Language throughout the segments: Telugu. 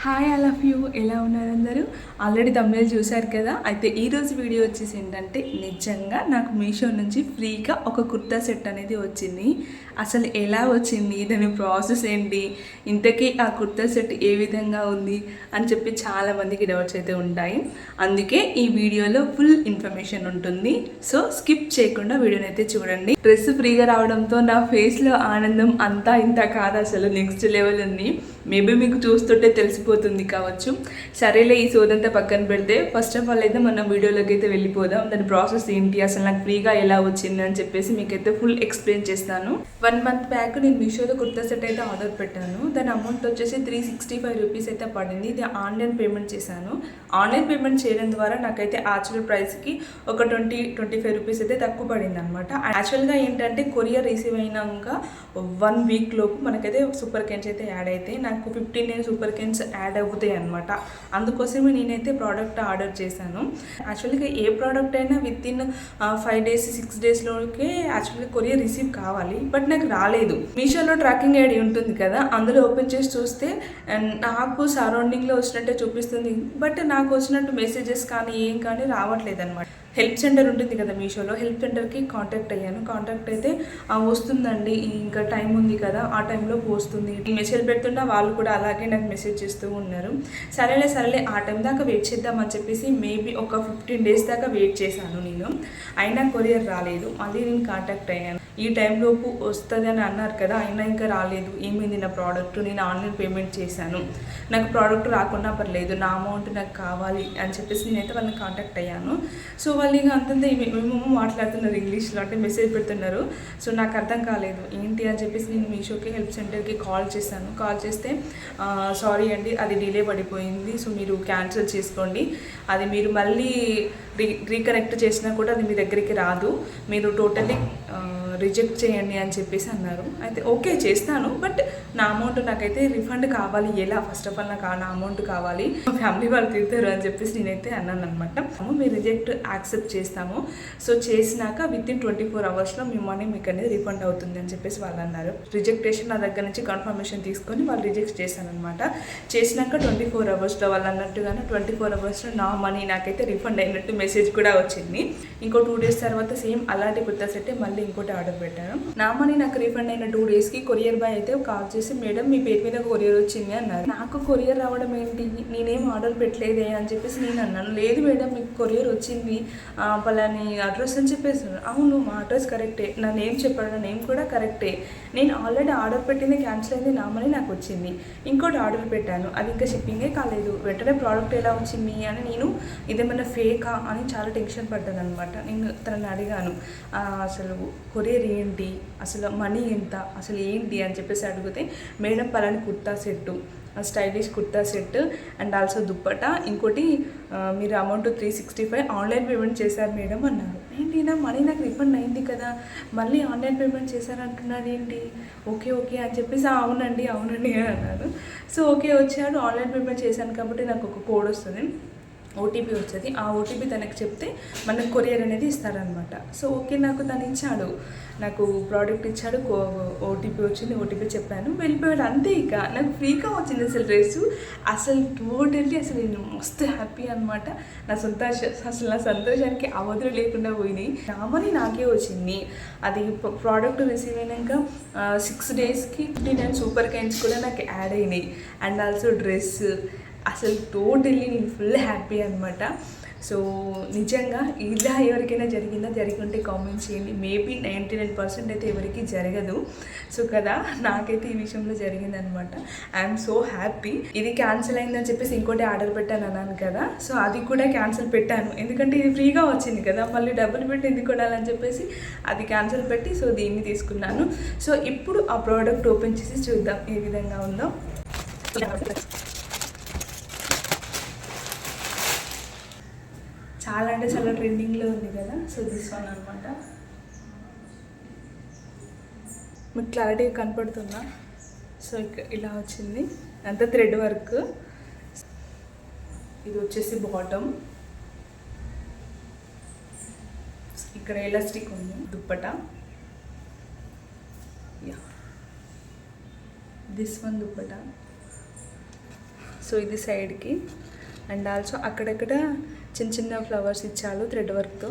హాయ్ ఆల్ ఆఫ్ యూ, ఎలా ఉన్నారు అందరూ? ఆల్రెడీ తమిళ చూశారు కదా. అయితే ఈరోజు వీడియో వచ్చేసి ఏంటంటే, నిజంగా నాకు మీషో నుంచి ఫ్రీగా ఒక కుర్తా సెట్ అనేది వచ్చింది. అసలు ఎలా వచ్చింది, దాని ప్రాసెస్ ఏంటి, ఇంతకీ ఆ కుర్తా సెట్ ఏ విధంగా ఉంది అని చెప్పి చాలామందికి డౌట్స్ అయితే ఉంటాయి. అందుకే ఈ వీడియోలో ఫుల్ ఇన్ఫర్మేషన్ ఉంటుంది. సో స్కిప్ చేయకుండా వీడియోని అయితే చూడండి. డ్రెస్ ఫ్రీగా రావడంతో నా ఫేస్లో ఆనందం అంతా ఇంత కాదు, అసలు నెక్స్ట్ లెవెల్ ఉంది. మేబీ మీకు చూస్తుంటే తెలిసిపోతుంది కావచ్చు. సరేలే, ఈ సోదంతా పక్కన పెడితే ఫస్ట్ ఆఫ్ ఆల్ అయితే మనం వీడియోలోకి అయితే వెళ్ళిపోదాం. దాని ప్రాసెస్ ఏంటి, అసలు నాకు ఫ్రీగా ఎలా వచ్చింది అని చెప్పేసి మీకైతే ఫుల్ ఎక్స్ప్లెయిన్ చేస్తాను. 1 month బ్యాక్ నేను మీషోలో కుర్తా సెట్ అయితే ఆర్డర్ పెట్టాను. దాని అమౌంట్ వచ్చేసి 365 రూపీస్ అయితే పడింది. ఇది ఆన్లైన్ పేమెంట్ చేశాను. ఆన్లైన్ పేమెంట్ చేయడం ద్వారా నాకైతే యాక్చువల్ ప్రైస్కి ఒక 20-25 రూపీస్ అయితే తక్కువ పడింది అనమాట. యాక్చువల్గా ఏంటంటే కొరియర్ రిసీవ్ అయినాక 1 week లోపు మనకైతే సూపర్ కెన్స్ అయితే యాడ్ అయితే నాకు 15 సూపర్ కెన్స్ యాడ్ అవుతాయి అనమాట. అందుకోసమే నేనైతే ప్రోడక్ట్ ఆర్డర్ చేశాను. యాక్చువల్గా ఏ ప్రోడక్ట్ అయినా వితిన్ 5 days 6 daysలోకే యాక్చువల్గా కొరియర్ రిసీవ్ కావాలి. బట్ నాకు రాలేదు. మీషోలో ట్రాకింగ్ ఐడి ఉంటుంది కదా, అందులో ఓపెన్ చేసి చూస్తే నాకు సరౌండింగ్లో వచ్చినట్టే చూపిస్తుంది. బట్ నాకు వచ్చినట్టు మెసేజెస్ కానీ ఏం కానీ రావట్లేదు అనమాట. హెల్ప్ సెంటర్ ఉంటుంది కదా మీషోలో, హెల్ప్ సెంటర్కి కాంటాక్ట్ అయ్యాను. కాంటాక్ట్ అయితే వస్తుందండి, ఇంకా టైం ఉంది కదా, ఆ టైంలో వస్తుంది మెసేజ్ పెడుతున్నా వాళ్ళు కూడా అలాగే నాకు మెసేజ్ చేస్తూ ఉన్నారు. సరేలే ఆ టైం దాకా వెయిట్ చేద్దామని చెప్పేసి మేబీ ఒక 15 days దాకా వెయిట్ చేశాను నేను. అయినా కొరియర్ రాలేదు. మళ్ళీ నేను కాంటాక్ట్ అయ్యాను. ఈ టైంలోపు వస్తుంది అని అన్నారు కదా, అయినా ఇంకా రాలేదు. ఏమైంది నా ప్రోడక్ట్, నేను ఆన్లైన్ పేమెంట్ చేశాను, నాకు ప్రోడక్ట్ రాకున్నా పర్లేదు, నా అమౌంట్ నాకు కావాలి అని చెప్పేసి నేనైతే వాళ్ళని కాంటాక్ట్ అయ్యాను. సో వాళ్ళు ఇంకా అంతంతా ఏమేమో మాట్లాడుతున్నారు ఇంగ్లీష్లో, అంటే మెసేజ్ పెడుతున్నారు. సో నాకు అర్థం కాలేదు ఏంటి అని చెప్పేసి నేను మీషోకి హెల్ప్ సెంటర్కి కాల్ చేశాను. కాల్ చేస్తే సారీ అండి, అది డిలే పడిపోయింది, సో మీరు క్యాన్సిల్ చేసుకోండి, అది మీరు మళ్ళీ రీకనెక్ట్ చేసినా కూడా అది మీ దగ్గరికి రాదు, మీరు టోటలీ రిజెక్ట్ చేయండి అని చెప్పేసి అన్నారు. అయితే ఓకే చేస్తాను, బట్ నా అమౌంట్ నాకైతే రిఫండ్ కావాలి. ఎలా, ఫస్ట్ ఆఫ్ ఆల్ నాకు నా అమౌంట్ కావాలి, మా ఫ్యామిలీ వాళ్ళు తిడతారు అని చెప్పేసి నేనైతే అన్నాను అనమాట. మీరు రిజెక్ట్ యాక్సెప్ట్ చేస్తాము, సో చేసినాక వితిన్ 24 hours మీ మనీ మీకు అనేది రిఫండ్ అవుతుంది అని చెప్పేసి వాళ్ళు అన్నారు. రిజెక్టేషన్ నా దగ్గర నుంచి కన్ఫర్మేషన్ తీసుకొని వాళ్ళు రిజెక్ట్ చేశాను అనమాట. చేసినాక 24 hours వాళ్ళు అన్నట్టుగానే 24 hours నా మనీ నాకైతే రిఫండ్ అయినట్టు మెసేజ్ కూడా వచ్చింది. ఇంకో 2 days తర్వాత సేమ్ అలాంటి కుర్తా సెట్ మళ్ళీ ఇంకోటి ఆర్డర్ పెట్టాను. నా మనీ నాకు రిఫండ్ అయిన 2 daysకి కొరియర్ బాయ్ అయితే కాల్ చేసి, మేడం మీ పేరు మీద కొరియర్ వచ్చింది అన్నారు. నాకు కొరియర్ రావడం ఏంటి, నేనేం ఆర్డర్ పెట్టలేదే అని చెప్పేసి నేను అన్నాను. లేదు మేడం, మీకు కొరియర్ వచ్చింది పలాని అడ్రస్ అని చెప్పేసి. అవును, మా అడ్రస్ కరెక్టే, నా నేమ్ చెప్పాడు, నా నేమ్ కూడా కరెక్టే, నేను ఆల్రెడీ ఆర్డర్ పెట్టింది క్యాన్సిల్ అయింది, నా మనీ నాకు వచ్చింది. ఇంకోటి ఆర్డర్ పెట్టాను, అది ఇంకా షిప్పింగే కాలేదు, వెంటనే ప్రోడక్ట్ ఎలా వచ్చింది అని నేను ఇదేమైనా ఫేకా అని చాలా టెన్షన్ పడ్డాను అనమాట. నేను తనని అడిగాను, అసలు కొరియర్ ఏంటి, అసలు మనీ ఎంత, అసలు ఏంటి అని చెప్పేసి అడిగితే, madam Palani kurta set, stylish kurta set and also dupatta, ఇంకోటి మీరు అమౌంట్ 365 ఆన్లైన్ పేమెంట్ చేశారు మేడం అన్నారు. ఏంటి నా మనీ నాకు రిఫండ్ అయింది కదా, మళ్ళీ ఆన్లైన్ పేమెంట్ చేశారంటున్నారు ఏంటి, ఓకే అని చెప్పేసి అవునండి అన్నారు. సో ఓకే వచ్చాడు, ఆన్లైన్ పేమెంట్ చేశాను కాబట్టి నాకు ఒక కోడ్ వస్తుంది, ఓటీపీ వస్తుంది. ఆ ఓటీపీ తనకు చెప్తే మనకు కొరియర్ అనేది ఇస్తారనమాట. సో ఓకే, నాకు తను ఇచ్చాడు, నాకు ప్రోడక్ట్ ఇచ్చాడు, ఓటీపీ వచ్చింది, ఓటీపీ చెప్పాను, వెళ్ళిపోయాడు. అంతే, ఇక నాకు ఫ్రీగా వచ్చింది అసలు డ్రెస్సు. అసలు టోటల్లీ అసలు నేను మస్తు హ్యాపీ అనమాట. నా సంతోషానికి అవధులు లేకుండా పోయినాయి. నా మనీ నాకే వచ్చింది. అది ప్రోడక్ట్ రిసీవ్ అయినాక 6 daysకి 59 సూపర్ కైన్స్ కూడా నాకు యాడ్ అయినాయి అండ్ ఆల్సో డ్రెస్. అసలు టోటల్లీ నేను ఫుల్ హ్యాపీ అనమాట. సో నిజంగా ఇలా ఎవరికైనా జరిగి ఉంటే కామెంట్స్ చేయండి. మేబీ 99% అయితే ఎవరికి జరగదు. సో కదా, నాకైతే ఈ విషయంలో జరిగిందనమాట. I'm so happy. ఇది క్యాన్సిల్ అయిందని చెప్పేసి ఇంకోటి ఆర్డర్ పెట్టాను అన్నాను కదా, సో అది కూడా క్యాన్సిల్ పెట్టాను. ఎందుకంటే ఇది ఫ్రీగా వచ్చింది కదా, మళ్ళీ డబ్బులు పెట్టి ఎందుకు కొనాలని చెప్పేసి అది క్యాన్సిల్ పెట్టి సో దీన్ని తీసుకున్నాను. సో ఇప్పుడు ఆ ప్రోడక్ట్ ఓపెన్ చేసి చూద్దాం ఏ విధంగా ఉందో. చాలా అంటే చాలా ట్రెండింగ్లో ఉంది కదా, సో దిస్ వన్ అనమాట. మీకు క్లారిటీగా కనపడుతుందా? సో ఇలా వచ్చింది, అంతా థ్రెడ్ వర్క్. ఇది వచ్చేసి బాటమ్, ఇక్కడ ఎలాస్టిక్ ఉంది, dupatta. This one dupatta. So ఇది సైడ్కి అండ్ ఆల్సో అక్కడక్కడ చిన్న చిన్న ఫ్లవర్స్ ఇచ్చారు థ్రెడ్ వర్క్తో.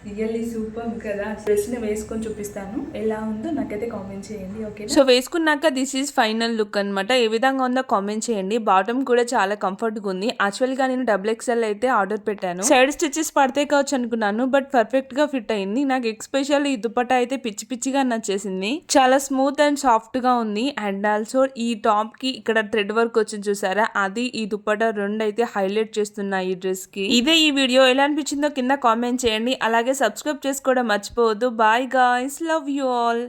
రియల్లీ సూపర్ కదా. డ్రెస్ని వేసుకొని చూపిస్తాను ఎలా ఉందో నాకైతే కామెంట్ చేయండి. ఓకే, సో వేసుకున్నాక దిస్ ఈజ్ ఫైనల్ లుక్ అనమాట. ఏ విధంగా ఉందో కామెంట్ చేయండి. బాటమ్ కూడా చాలా కంఫర్ట్గా ఉంది. యాక్చువల్గా నేను XXL అయితే ఆర్డర్ పెట్టాను. సైడ్ స్టిచెస్ పడితే కావచ్చు అనుకున్నాను, బట్ పర్ఫెక్ట్ గా ఫిట్ అయింది. నాకు ఎక్స్పెషల్ ఈ దుపట్టా అయితే పిచ్చి పిచ్చిగా నచ్చేసింది. చాలా స్మూత్ అండ్ సాఫ్ట్ గా ఉంది. అండ్ ఆల్సో ఈ టాప్ కి ఇక్కడ థ్రెడ్ వర్క్ వచ్చింది చూసారా, అది ఈ దుపట్టా రెండు అయితే హైలైట్ చేస్తున్నాయి ఈ డ్రెస్ కి. ఇదే ఈ వీడియో ఎలా అనిపించిందో కింద కామెంట్ చేయండి. అలాగే సబ్స్క్రైబ్ చేసుకోవడం మర్చిపోవద్దు. Bye guys, love you all.